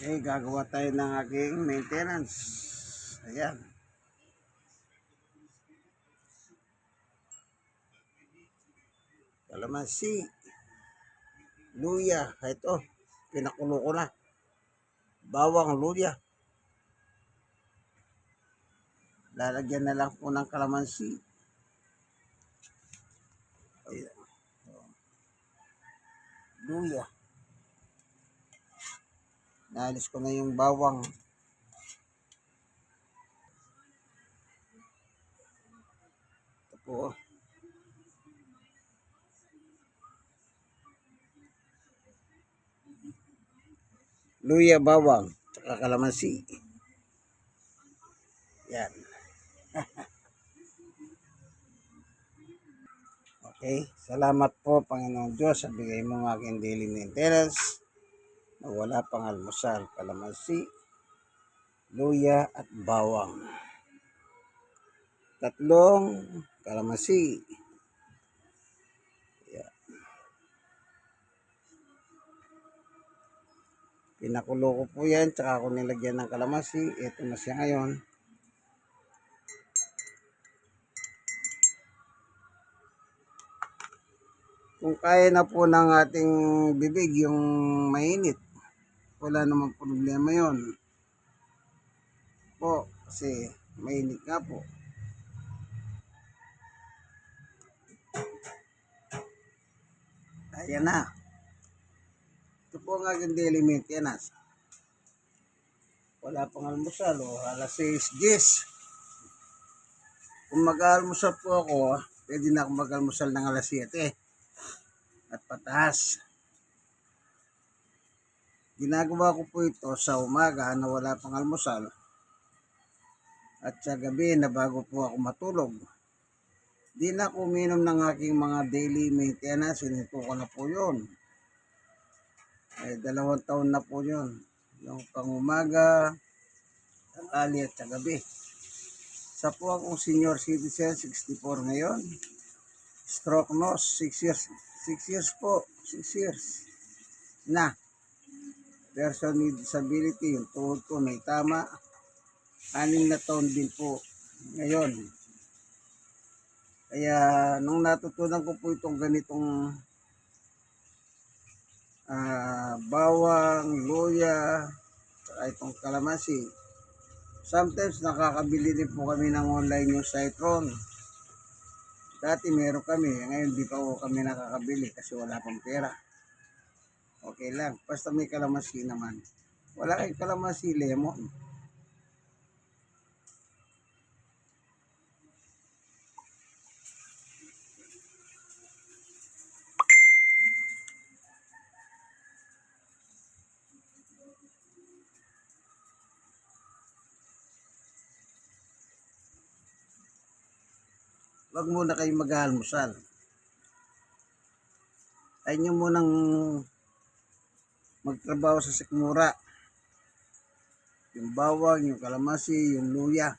Okay, gagawa tayo ng aking maintenance. Ayan. Kalamansi. Luya. Ito. Pinakulo ko na. Bawang luya. Lalagyan na lang po ng kalamansi. Ayan. Luya. Naalis ko na yung bawang. Ito po. Luya, bawang, tsaka kalamansi. Yan. Okay. Salamat po, Panginoon Diyos, sa bigay mo ng aking daily maintenance. Na wala pang almusal, kalamansi, luya at bawang. Tatlong kalamansi. Yan. Pinakulo ko po yan, tsaka ako nilagyan ng kalamansi. Ito na siya ngayon. Kung kaya na po ng ating bibig yung mainit, wala namang problema yon po, kasi mainit nga po. Ayan na. Ito po ang aking daily maintenance. Wala pang almusal, alas 6:10. Kung mag-almusal po ako, pwede na ako mag-almusal ng alas 7 at pataas. Ginagawa ko po ito sa umaga na wala pang almusal at sa gabi na bago po ako matulog. Di na ako uminom ng aking mga daily maintenance. Sinito ko na po yun. 2 taon na po yun. Yung pang-umaga, tanghali at sa gabi. Sa po akong senior citizen, 64 ngayon. Stroke nose, 6 years. 6 years po. 6 years na. Person with disability, yung tuhod ko may tama. 6 na taon din po ngayon. Kaya nung natutunan ko po itong ganitong bawang, luya, saka itong kalamansi, sometimes nakakabili din po kami ng online yung Citron. Dati meron kami, ngayon di pa po kami nakakabili kasi wala pang pera. Okay lang, basta may kalamansi naman. Wala kayong kalamansi, lemon. Wag muna kayong mag-almusal. Ay nyo munang magtrabaho sa sikmura. Yung bawang, yung kalamansi, yung luya.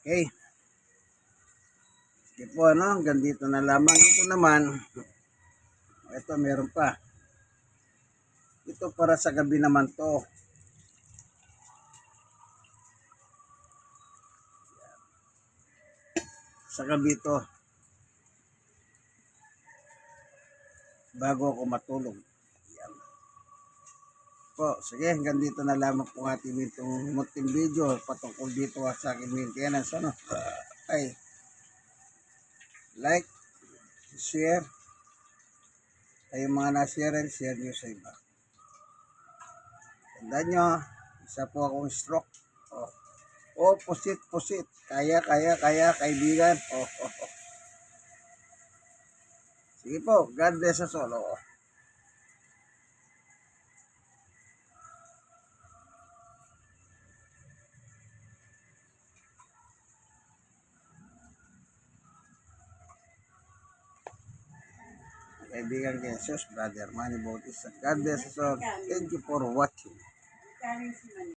Okay. Sige po, hanggang dito na lamang. Ito naman, ito meron pa. Ito para sa gabi naman to. Sa gabi to. Bago ako matulog. Yan. Po, sige, hanggang dito na lamang po ating itong munting video patungkol dito sa aking maintenance. Ay, like, share. Kayong mga na-share, share nyo sa iba. Tandaan nyo, isa po akong stroke. Pusit. Kaya, kaibigan. Sige po, God bless us all. kaibigan Jesus, Brother Manny Bautista. God bless us all. Thank you for watching.